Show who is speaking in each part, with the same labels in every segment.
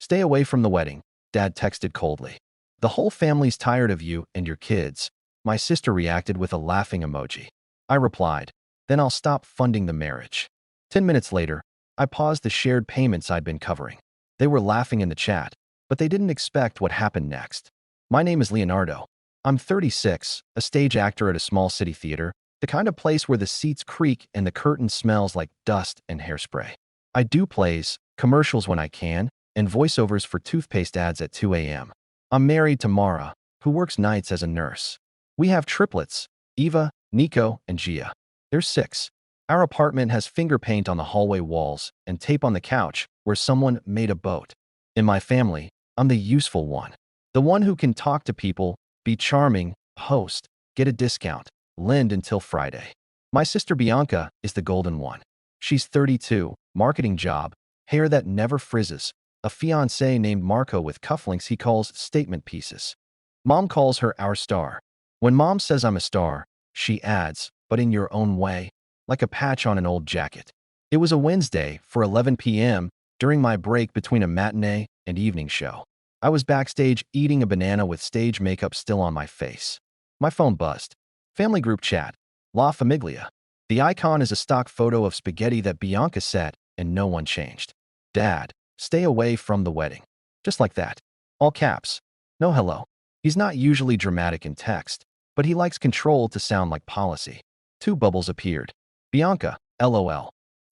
Speaker 1: Stay away from the wedding, Dad texted coldly. The whole family's tired of you and your kids. My sister reacted with a laughing emoji. I replied, then I'll stop funding the marriage. 10 minutes later, I paused the shared payments I'd been covering. They were laughing in the chat, but they didn't expect what happened next. My name is Leonardo. I'm 36, a stage actor at a small city theater, the kind of place where the seats creak and the curtain smells like dust and hairspray. I do plays, commercials when I can, and voiceovers for toothpaste ads at 2 a.m. I'm married to Mara, who works nights as a nurse. We have triplets, Eva, Nico, and Gia. There's 6. Our apartment has finger paint on the hallway walls and tape on the couch where someone made a boat. In my family, I'm the useful one. The one who can talk to people, be charming, host, get a discount, lend until Friday. My sister Bianca is the golden one. She's 32, marketing job, hair that never frizzes, a fiancé named Marco with cufflinks he calls statement pieces. Mom calls her our star. When Mom says I'm a star, she adds, but in your own way, like a patch on an old jacket. It was a Wednesday for 11 p.m. during my break between a matinee and evening show. I was backstage eating a banana with stage makeup still on my face. My phone buzzed. Family group chat. La Famiglia. The icon is a stock photo of spaghetti that Bianca set, and no one changed. Dad, stay away from the wedding. Just like that. All caps. No hello. He's not usually dramatic in text, but he likes control to sound like policy. 2 bubbles appeared. Bianca, LOL.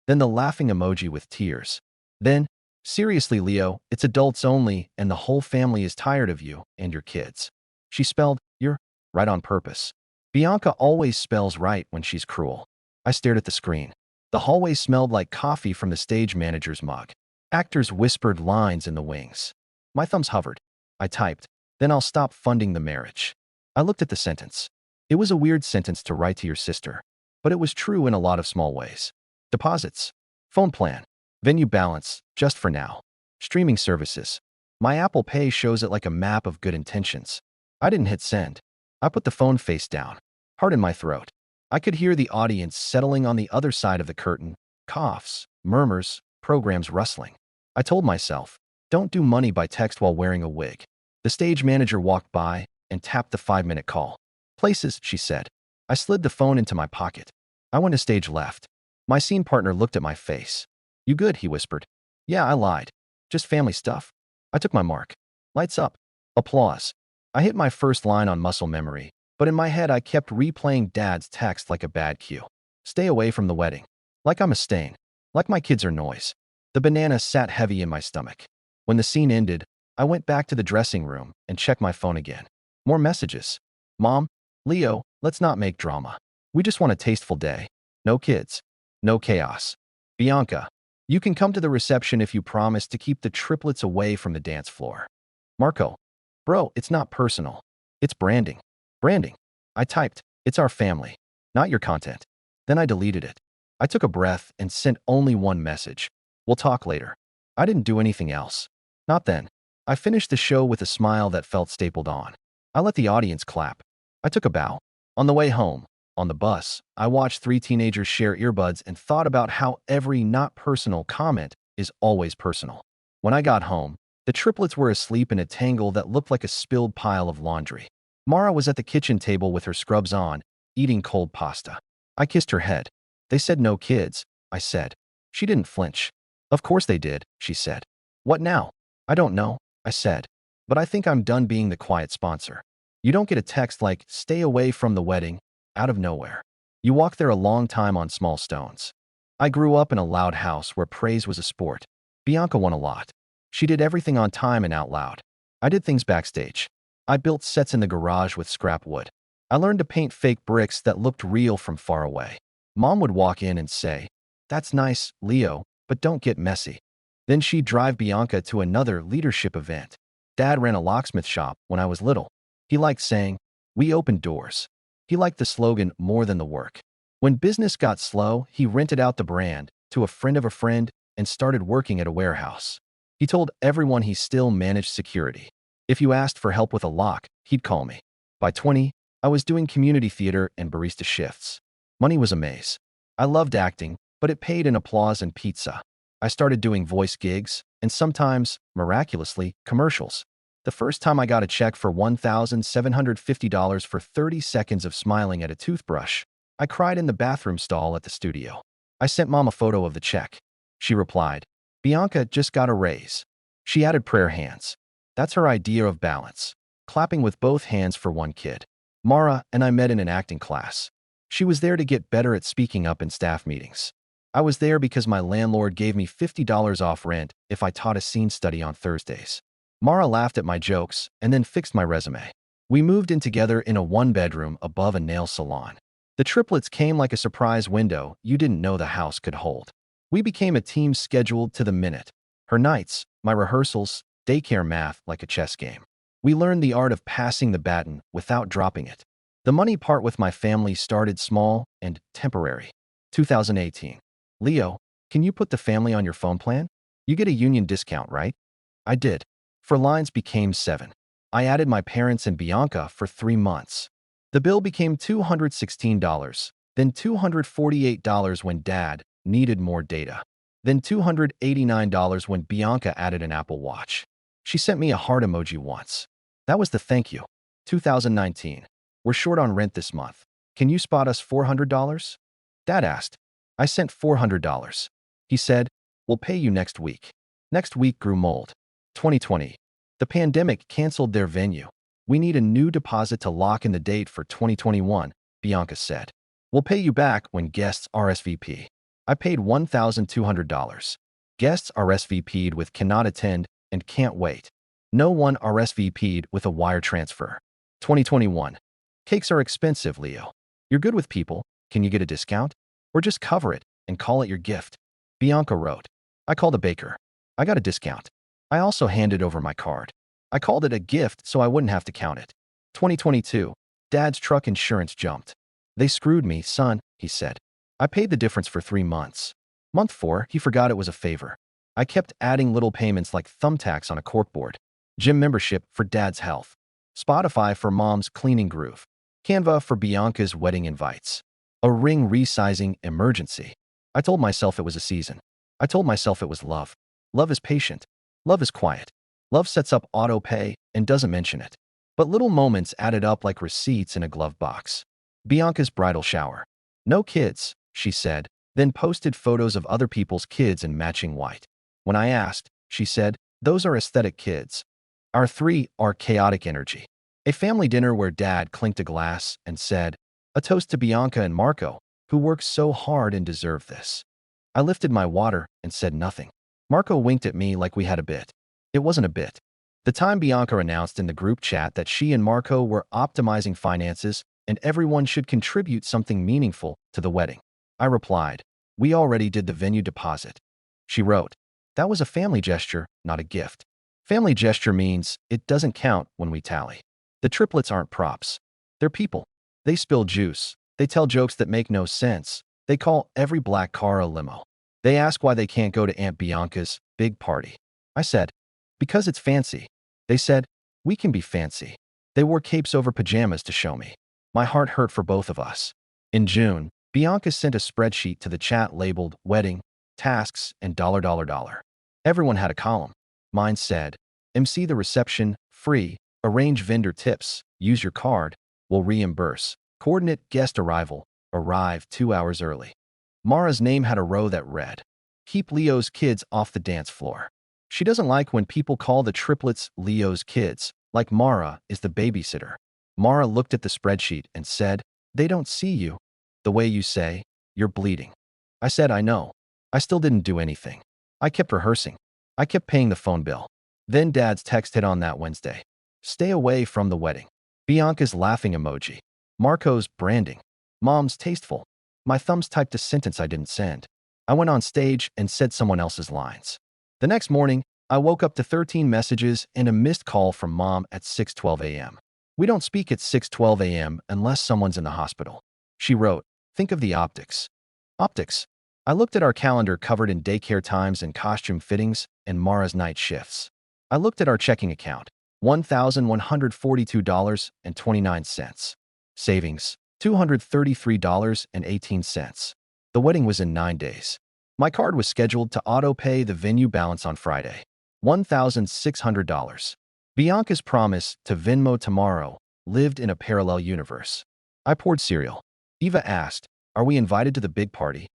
Speaker 1: Then the laughing emoji with tears. Then, seriously, Leo, it's adults only, and the whole family is tired of you and your kids. She spelled, you're, right on purpose. Bianca always spells right when she's cruel. I stared at the screen. The hallway smelled like coffee from the stage manager's mug. Actors whispered lines in the wings. My thumbs hovered. I typed, then I'll stop funding the marriage. I looked at the sentence. It was a weird sentence to write to your sister, but it was true in a lot of small ways. Deposits. Phone plan. Venue balance, just for now. Streaming services. My Apple Pay shows it like a map of good intentions. I didn't hit send. I put the phone face down. Heart in my throat. I could hear the audience settling on the other side of the curtain. Coughs, murmurs, programs rustling. I told myself, don't do money by text while wearing a wig. The stage manager walked by and tapped the 5-minute call. Places, she said. I slid the phone into my pocket. I went to stage left. My scene partner looked at my face. You good, he whispered. Yeah, I lied. Just family stuff. I took my mark. Lights up. Applause. I hit my first line on muscle memory, but in my head I kept replaying Dad's text like a bad cue. Stay away from the wedding. Like I'm a stain. Like my kids are noise. The banana sat heavy in my stomach. When the scene ended, I went back to the dressing room and checked my phone again. More messages. Mom, Leo, let's not make drama. We just want a tasteful day. No kids. No chaos. Bianca, you can come to the reception if you promise to keep the triplets away from the dance floor. Marco, bro, it's not personal. It's branding. Branding. I typed, it's our family, not your content. Then I deleted it. I took a breath and sent only one message. We'll talk later. I didn't do anything else. Not then. I finished the show with a smile that felt stapled on. I let the audience clap. I took a bow. On the way home, on the bus, I watched 3 teenagers share earbuds and thought about how every not personal comment is always personal. When I got home, the triplets were asleep in a tangle that looked like a spilled pile of laundry. Mara was at the kitchen table with her scrubs on, eating cold pasta. I kissed her head. They said no kids, I said. She didn't flinch. Of course they did, she said. What now? I don't know, I said. But I think I'm done being the quiet sponsor. You don't get a text like, stay away from the wedding, out of nowhere. You walk there a long time on small stones. I grew up in a loud house where praise was a sport. Bianca won a lot. She did everything on time and out loud. I did things backstage. I built sets in the garage with scrap wood. I learned to paint fake bricks that looked real from far away. Mom would walk in and say, that's nice, Leo, but don't get messy. Then she'd drive Bianca to another leadership event. Dad ran a locksmith shop when I was little. He liked saying, we opened doors. He liked the slogan more than the work. When business got slow, he rented out the brand to a friend of a friend and started working at a warehouse. He told everyone he still managed security. If you asked for help with a lock, he'd call me. By 20, I was doing community theater and barista shifts. Money was a maze. I loved acting, but it paid in applause and pizza. I started doing voice gigs and sometimes, miraculously, commercials. The first time I got a check for $1,750 for 30 seconds of smiling at a toothbrush, I cried in the bathroom stall at the studio. I sent Mom a photo of the check. She replied, "Bianca just got a raise." She added prayer hands. That's her idea of balance, clapping with both hands for one kid. Mara and I met in an acting class. She was there to get better at speaking up in staff meetings. I was there because my landlord gave me $50 off rent if I taught a scene study on Thursdays. Mara laughed at my jokes and then fixed my resume. We moved in together in a one-bedroom above a nail salon. The triplets came like a surprise window you didn't know the house could hold. We became a team scheduled to the minute. Her nights, my rehearsals, daycare math like a chess game. We learned the art of passing the baton without dropping it. The money part with my family started small and temporary. 2018. Leo, can you put the family on your phone plan? You get a union discount, right? I did. For lines became 7. I added my parents and Bianca for 3 months. The bill became $216, then $248 when Dad needed more data, then $289 when Bianca added an Apple Watch. She sent me a heart emoji once. That was the thank you. 2019. We're short on rent this month. Can you spot us $400? Dad asked. I sent $400. He said, "We'll pay you next week." Next week grew mold. 2020. The pandemic canceled their venue. We need a new deposit to lock in the date for 2021, Bianca said. We'll pay you back when guests RSVP. I paid $1,200. Guests RSVP'd with cannot attend and can't wait. No one RSVP'd with a wire transfer. 2021. Cakes are expensive, Leo. You're good with people. Can you get a discount? Or just cover it and call it your gift? Bianca wrote. I called a baker. I got a discount. I also handed over my card. I called it a gift so I wouldn't have to count it. 2022. Dad's truck insurance jumped. They screwed me, son, he said. I paid the difference for 3 months. Month 4, he forgot it was a favor. I kept adding little payments like thumbtacks on a corkboard. Gym membership for Dad's health. Spotify for Mom's cleaning groove. Canva for Bianca's wedding invites. A ring resizing emergency. I told myself it was a season. I told myself it was love. Love is patient. Love is quiet. Love sets up auto pay and doesn't mention it. But little moments added up like receipts in a glove box. Bianca's bridal shower. No kids, she said, then posted photos of other people's kids in matching white. When I asked, she said, those are aesthetic kids. Our 3 are chaotic energy. A family dinner where Dad clinked a glass and said, a toast to Bianca and Marco, who worked so hard and deserve this. I lifted my water and said nothing. Marco winked at me like we had a bit. It wasn't a bit. The time Bianca announced in the group chat that she and Marco were optimizing finances and everyone should contribute something meaningful to the wedding. I replied, we already did the venue deposit. She wrote, that was a family gesture, not a gift. Family gesture means it doesn't count when we tally. The triplets aren't props. They're people. They spill juice. They tell jokes that make no sense. They call every black car a limo. They ask why they can't go to Aunt Bianca's big party. I said, because it's fancy. They said, we can be fancy. They wore capes over pajamas to show me. My heart hurt for both of us. In June, Bianca sent a spreadsheet to the chat labeled wedding, tasks, and $. Everyone had a column. Mine said, MC the reception, free, arrange vendor tips, use your card, will reimburse, coordinate guest arrival, arrive 2 hours early. Mara's name had a row that read, keep Leo's kids off the dance floor. She doesn't like when people call the triplets Leo's kids, like Mara is the babysitter. Mara looked at the spreadsheet and said, they don't see you. The way you say, you're bleeding. I said, I know. I still didn't do anything. I kept rehearsing. I kept paying the phone bill. Then Dad's text hit on that Wednesday. Stay away from the wedding. Bianca's laughing emoji. Marco's branding. Mom's tasteful. My thumbs typed a sentence I didn't send. I went on stage and said someone else's lines. The next morning, I woke up to 13 messages and a missed call from Mom at 6:12 a.m. We don't speak at 6:12 a.m. unless someone's in the hospital. She wrote, think of the optics. Optics. I looked at our calendar covered in daycare times and costume fittings and Mara's night shifts. I looked at our checking account. $1,142.29. Savings, $233.18. The wedding was in 9 days. My card was scheduled to auto-pay the venue balance on Friday. $1,600. Bianca's promise to Venmo tomorrow lived in a parallel universe. I poured cereal. Eva asked, "Are we invited to the big party?"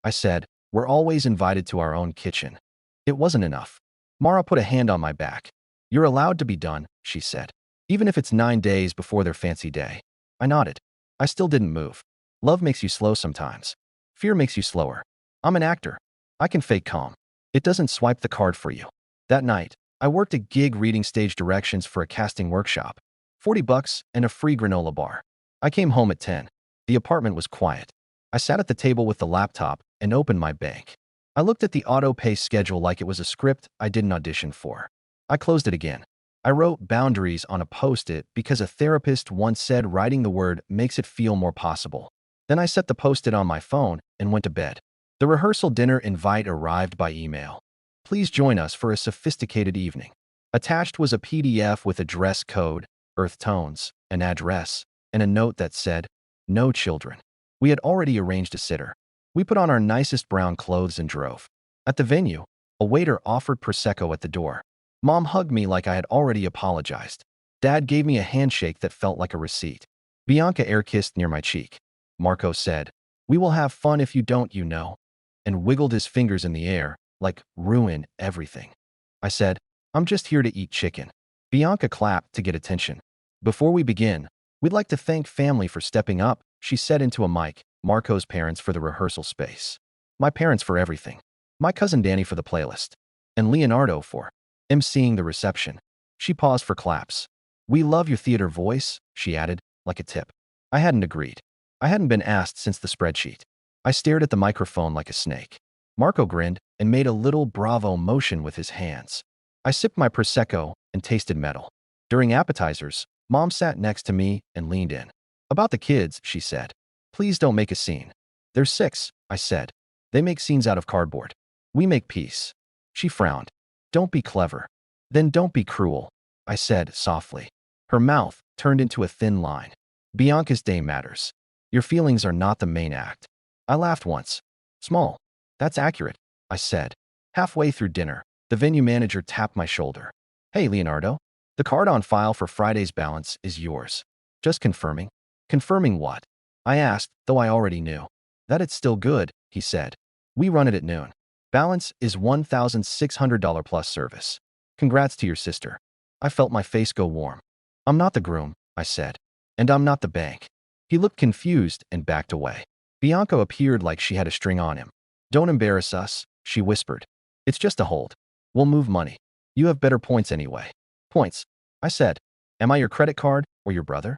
Speaker 1: I said, "We're always invited to our own kitchen." It wasn't enough. Mara put a hand on my back. "You're allowed to be done," she said. "Even if it's 9 days before their fancy day." I nodded. I still didn't move. Love makes you slow sometimes. Fear makes you slower. I'm an actor. I can fake calm. It doesn't swipe the card for you. That night, I worked a gig reading stage directions for a casting workshop. $40 and a free granola bar. I came home at 10. The apartment was quiet. I sat at the table with the laptop and opened my bank. I looked at the auto-pay schedule like it was a script I didn't audition for. I closed it again. I wrote boundaries on a post-it because a therapist once said writing the word makes it feel more possible. Then I set the post-it on my phone and went to bed. The rehearsal dinner invite arrived by email. "Please join us for a sophisticated evening." Attached was a PDF with a dress code, earth tones, an address, and a note that said, "No children." We had already arranged a sitter. We put on our nicest brown clothes and drove. At the venue, a waiter offered Prosecco at the door. Mom hugged me like I had already apologized. Dad gave me a handshake that felt like a receipt. Bianca air-kissed near my cheek. Marco said, "We will have fun if you don't, you know," and wiggled his fingers in the air, like ruin everything. I said, "I'm just here to eat chicken." Bianca clapped to get attention. "Before we begin, we'd like to thank family for stepping up," she said into a mic. "Marco's parents for the rehearsal space. My parents for everything. My cousin Danny for the playlist. And Leonardo for emceeing the reception." She paused for claps. "We love your theater voice," she added, like a tip. I hadn't agreed. I hadn't been asked since the spreadsheet. I stared at the microphone like a snake. Marco grinned and made a little bravo motion with his hands. I sipped my Prosecco and tasted metal. During appetizers, Mom sat next to me and leaned in. "About the kids," she said. "Please don't make a scene." "They're 6, I said. "They make scenes out of cardboard. We make peace." She frowned. "Don't be clever." "Then don't be cruel," I said softly. Her mouth turned into a thin line. "Bianca's day matters. Your feelings are not the main act." I laughed once. "Small. That's accurate," I said. Halfway through dinner, the venue manager tapped my shoulder. "Hey, Leonardo. The card on file for Friday's balance is yours. Just confirming." "Confirming what?" I asked, though I already knew. "That it's still good," he said. "We run it at noon. Balance is $1,600 plus service. Congrats to your sister." I felt my face go warm. "I'm not the groom," I said. "And I'm not the bank." He looked confused and backed away. Bianca appeared like she had a string on him. "Don't embarrass us," she whispered. "It's just a hold. We'll move money. You have better points anyway." "Points?" I said. "Am I your credit card or your brother?"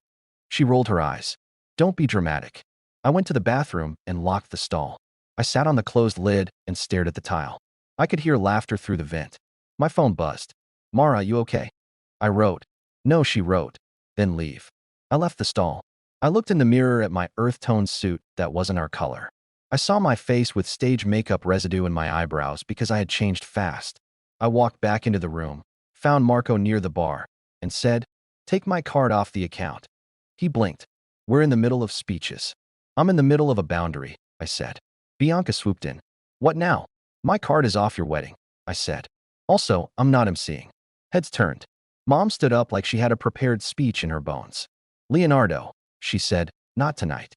Speaker 1: She rolled her eyes. "Don't be dramatic." I went to the bathroom and locked the stall. I sat on the closed lid and stared at the tile. I could hear laughter through the vent. My phone buzzed. "Mara, you okay?" I wrote. "No," she wrote. "Then leave." I left the stall. I looked in the mirror at my earth-toned suit that wasn't our color. I saw my face with stage makeup residue in my eyebrows because I had changed fast. I walked back into the room, found Marco near the bar, and said, "Take my card off the account." He blinked. "We're in the middle of speeches." "I'm in the middle of a boundary," I said. Bianca swooped in. "What now?" "My card is off your wedding," I said. "Also, I'm not emceeing." Heads turned. Mom stood up like she had a prepared speech in her bones. "Leonardo," she said, "not tonight."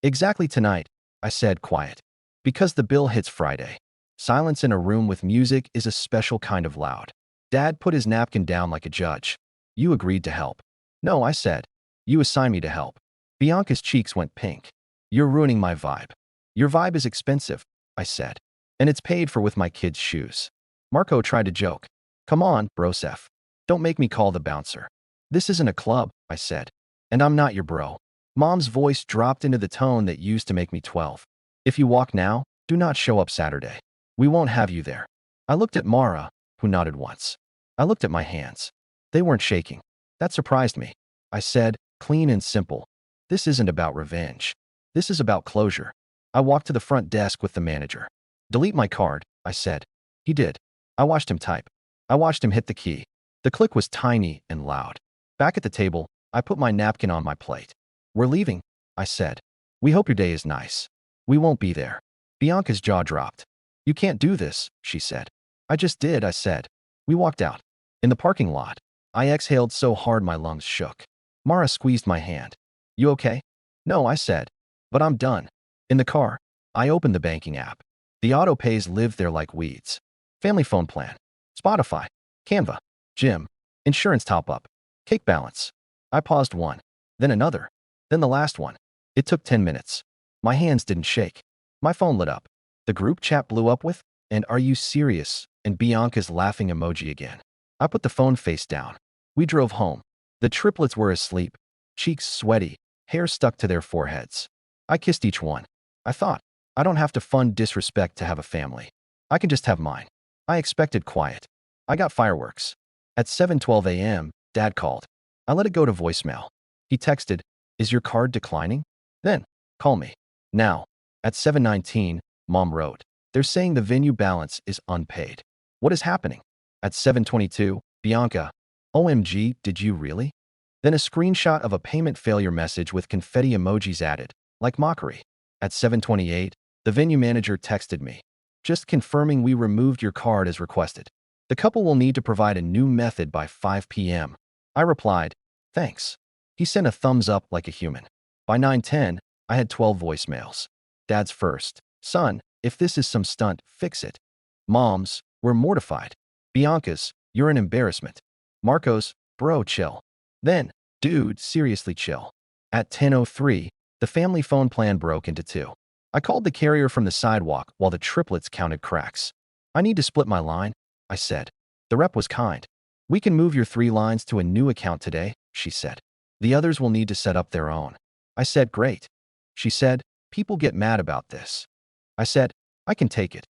Speaker 1: "Exactly tonight," I said, quiet. "Because the bill hits Friday." Silence in a room with music is a special kind of loud. Dad put his napkin down like a judge. "You agreed to help." "No," I said. "You assigned me to help." Bianca's cheeks went pink. "You're ruining my vibe." "Your vibe is expensive," I said. "And it's paid for with my kids' shoes." Marco tried to joke. "Come on, Broseph. Don't make me call the bouncer." "This isn't a club," I said. "And I'm not your bro." Mom's voice dropped into the tone that used to make me 12. "If you walk now, do not show up Saturday. We won't have you there." I looked at Mara, who nodded once. I looked at my hands. They weren't shaking. That surprised me. I said, clean and simple, "This isn't about revenge. This is about closure." I walked to the front desk with the manager. "Delete my card," I said. He did. I watched him type. I watched him hit the key. The click was tiny and loud. Back at the table, I put my napkin on my plate. "We're leaving," I said. "We hope your day is nice." "We won't be there." Bianca's jaw dropped. You can't do this, she said. I just did, I said. We walked out. In the parking lot, I exhaled so hard my lungs shook. Mara squeezed my hand. You okay? No, I said. But I'm done. In the car, I opened the banking app. The auto pays lived there like weeds. Family phone plan, Spotify, Canva, gym, insurance top-up, cake balance. I paused one, then another, then the last one. It took 10 minutes. My hands didn't shake. My phone lit up. The group chat blew up with, "And are you serious?" and Bianca's laughing emoji again. I put the phone face down. We drove home. The triplets were asleep, cheeks sweaty, hair stuck to their foreheads. I kissed each one. I thought, I don't have to fund disrespect to have a family. I can just have mine. I expected quiet. I got fireworks. At 7:12 a.m., Dad called. I let it go to voicemail. He texted, "Is your card declining? Then, call me. Now." At 7:19, Mom wrote, "They're saying the venue balance is unpaid. What is happening?" At 7:22, Bianca, "OMG, did you really?" Then a screenshot of a payment failure message with confetti emojis added, like mockery. At 7:28, the venue manager texted me, "Just confirming we removed your card as requested. The couple will need to provide a new method by 5 p.m. I replied, "Thanks." He sent a thumbs up like a human. By 9:10, I had 12 voicemails. Dad's first, "Son, if this is some stunt, fix it." Mom's, "We're mortified." Bianca's, "You're an embarrassment." Marco's, "Bro, chill." Then, "Dude, seriously chill." At 10:03, the family phone plan broke into two. I called the carrier from the sidewalk while the triplets counted cracks. "I need to split my line," I said. The rep was kind. "We can move your 3 lines to a new account today," she said. "The others will need to set up their own." I said, "Great." She said, "People get mad about this." I said, "I can take it."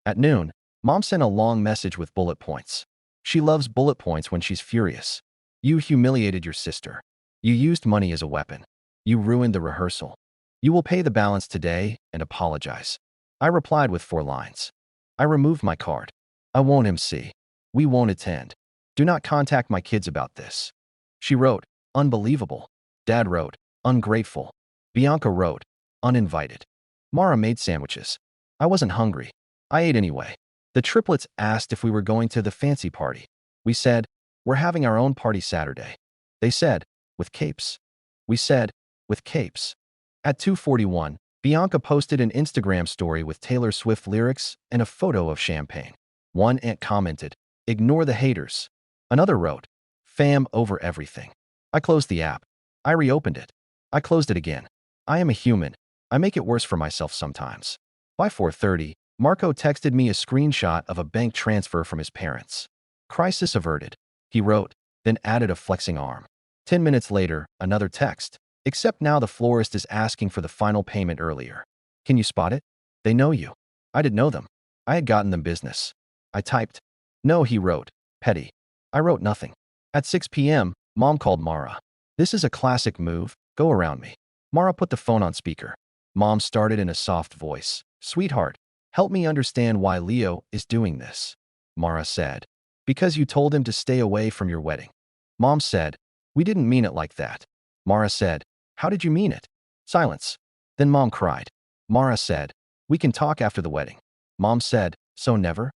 Speaker 1: At noon, Mom sent a long message with bullet points. She loves bullet points when she's furious. "You humiliated your sister. You used money as a weapon. You ruined the rehearsal. You will pay the balance today and apologize." I replied with 4 lines. "I removed my card. I won't MC. We won't attend. Do not contact my kids about this." She wrote, "Unbelievable." Dad wrote, "Ungrateful." Bianca wrote, "Uninvited." Mara made sandwiches. I wasn't hungry. I ate anyway. The triplets asked if we were going to the fancy party. We said, "We're having our own party Saturday." They said, "With capes?" We said, "With capes." At 2:41, Bianca posted an Instagram story with Taylor Swift lyrics and a photo of champagne. One aunt commented, "Ignore the haters." Another wrote, "Fam over everything." I closed the app. I reopened it. I closed it again. I am a human. I make it worse for myself sometimes. By 4:30, Marco texted me a screenshot of a bank transfer from his parents. "Crisis averted," he wrote, then added a flexing arm. 10 minutes later, another text. "Except now the florist is asking for the final payment earlier. Can you spot it? They know you." I didn't know them. I had gotten them business. I typed, "No," he wrote, "Petty." I wrote nothing. At 6 p.m., Mom called Mara. "This is a classic move. Go around me." Mara put the phone on speaker. Mom started in a soft voice, "Sweetheart, help me understand why Leo is doing this." Mara said, "Because you told him to stay away from your wedding." Mom said, "We didn't mean it like that." Mara said, "How did you mean it?" Silence. Then Mom cried. Mara said, "We can talk after the wedding." Mom said, "So never?"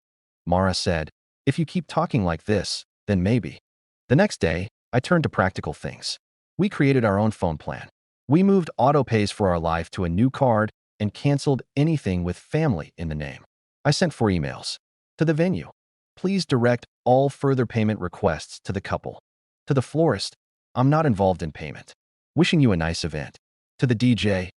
Speaker 1: Mara said, "If you keep talking like this, then maybe." The next day, I turned to practical things. We created our own phone plan. We moved autopays for our life to a new card and canceled anything with family in the name. I sent 4 emails. To the venue, "Please direct all further payment requests to the couple." To the florist, "I'm not involved in payment. Wishing you a nice event." To the DJ,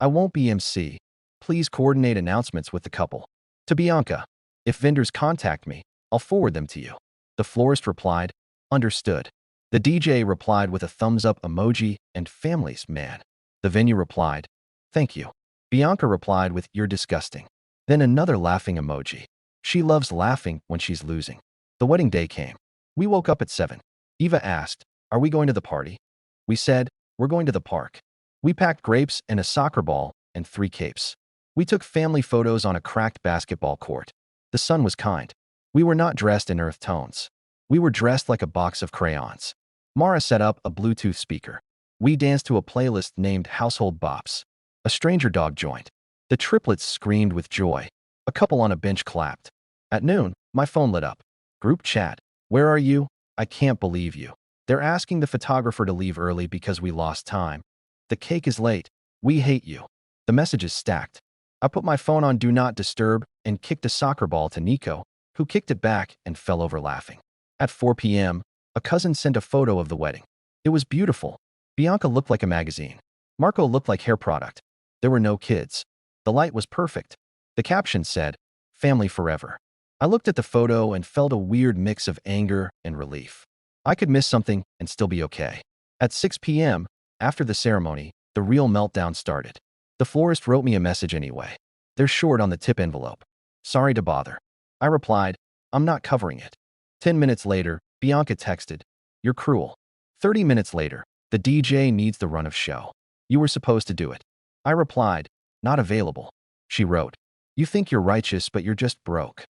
Speaker 1: "I won't be MC. Please coordinate announcements with the couple." To Bianca, "If vendors contact me, I'll forward them to you." The florist replied, "Understood." The DJ replied with a thumbs up emoji and "Families, man." The venue replied, "Thank you." Bianca replied with, "You're disgusting." Then another laughing emoji. She loves laughing when she's losing. The wedding day came. We woke up at 7. Eva asked, "Are we going to the party?" We said, "We're going to the park." We packed grapes and a soccer ball and 3 capes. We took family photos on a cracked basketball court. The sun was kind. We were not dressed in earth tones. We were dressed like a box of crayons. Mara set up a Bluetooth speaker. We danced to a playlist named Household Bops. A stranger dog joined. The triplets screamed with joy. A couple on a bench clapped. At noon, my phone lit up. Group chat. Where are you? I can't believe you. They're asking the photographer to leave early because we lost time. The cake is late. We hate you. The message is stacked. I put my phone on Do Not Disturb and kicked a soccer ball to Nico, who kicked it back and fell over laughing. At 4 p.m., a cousin sent a photo of the wedding. It was beautiful. Bianca looked like a magazine. Marco looked like hair product. There were no kids. The light was perfect. The caption said, "Family forever." I looked at the photo and felt a weird mix of anger and relief. I could miss something and still be okay. At 6 p.m., after the ceremony, the real meltdown started. The florist wrote me a message anyway. They're short on the tip envelope. Sorry to bother. I replied, I'm not covering it. 10 minutes later, Bianca texted, You're cruel. 30 minutes later, the DJ needs the run of show. You were supposed to do it. I replied, Not available. She wrote, You think you're righteous, but you're just broke.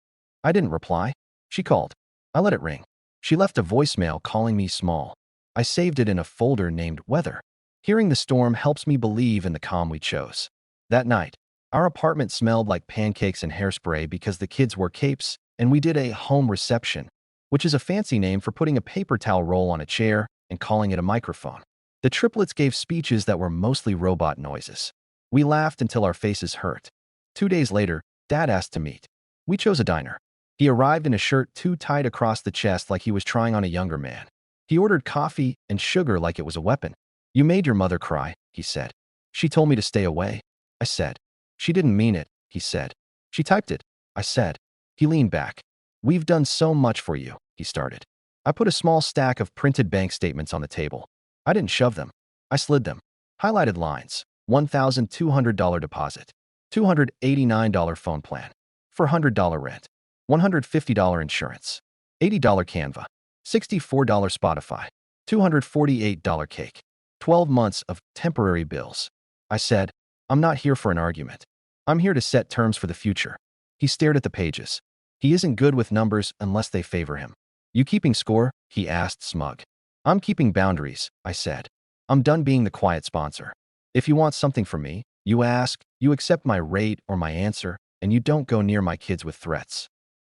Speaker 1: I didn't reply. She called. I let it ring. She left a voicemail calling me small. I saved it in a folder named Weather. Hearing the storm helps me believe in the calm we chose. That night, our apartment smelled like pancakes and hairspray because the kids wore capes, and we did a home reception, which is a fancy name for putting a paper towel roll on a chair and calling it a microphone. The triplets gave speeches that were mostly robot noises. We laughed until our faces hurt. 2 days later, Dad asked to meet. We chose a diner. He arrived in a shirt too tight across the chest like he was trying on a younger man. He ordered coffee and sugar like it was a weapon. You made your mother cry, he said. She told me to stay away. I said. She didn't mean it, he said. She typed it, I said. He leaned back. We've done so much for you, he started. I put a small stack of printed bank statements on the table. I didn't shove them. I slid them. Highlighted lines. $1,200 deposit. $289 phone plan. $400 rent. $150 insurance. $80 Canva. $64 Spotify. $248 cake. 12 months of temporary bills. I said, I'm not here for an argument. I'm here to set terms for the future. He stared at the pages. He isn't good with numbers unless they favor him. You keeping score? He asked, smug. I'm keeping boundaries, I said. I'm done being the quiet sponsor. If you want something from me, you ask, you accept my rate or my answer, and you don't go near my kids with threats.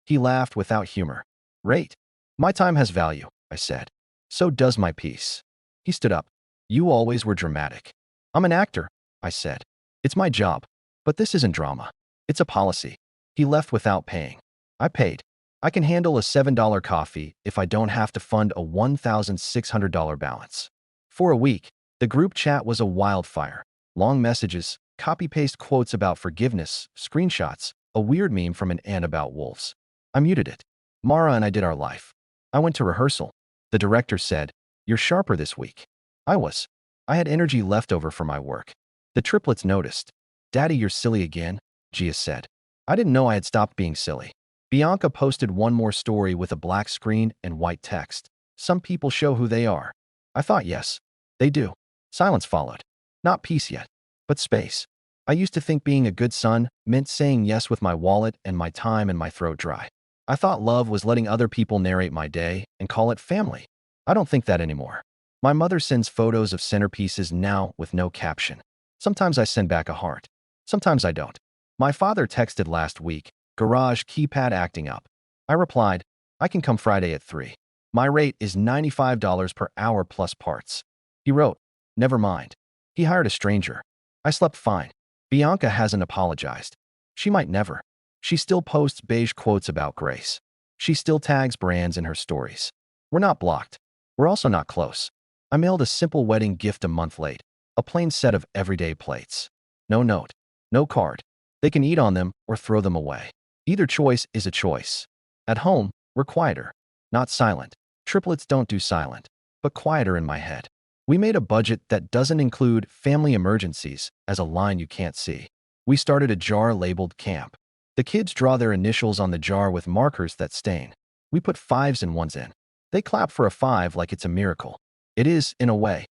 Speaker 1: He laughed without humor. Rate? My time has value, I said. So does my peace. He stood up. You always were dramatic. I'm an actor, I said. It's my job. But this isn't drama. It's a policy. He left without paying. I paid. I can handle a $7 coffee if I don't have to fund a $1,600 balance. For a week, the group chat was a wildfire. Long messages, copy-paste quotes about forgiveness, screenshots, a weird meme from an aunt about wolves. I muted it. Mara and I did our life. I went to rehearsal. The director said, You're sharper this week. I was. I had energy left over for my work. The triplets noticed. Daddy, you're silly again, Gia said. I didn't know I had stopped being silly. Bianca posted one more story with a black screen and white text. Some people show who they are. I thought, yes, they do. Silence followed. Not peace yet, but space. I used to think being a good son meant saying yes with my wallet and my time and my throat dry. I thought love was letting other people narrate my day and call it family. I don't think that anymore. My mother sends photos of centerpieces now with no caption. Sometimes I send back a heart. Sometimes I don't. My father texted last week, garage keypad acting up. I replied, I can come Friday at 3. My rate is $95 per hour plus parts. He wrote, never mind. He hired a stranger. I slept fine. Bianca hasn't apologized. She might never. She still posts beige quotes about grace. She still tags brands in her stories. We're not blocked. We're also not close. I mailed a simple wedding gift a month late. A plain set of everyday plates. No note. No card. They can eat on them or throw them away. Either choice is a choice. At home, we're quieter. Not silent. Triplets don't do silent, but quieter in my head. We made a budget that doesn't include family emergencies as a line you can't see. We started a jar labeled camp. The kids draw their initials on the jar with markers that stain. We put 5s and 1s in. They clap for a 5 like it's a miracle. It is, in a way.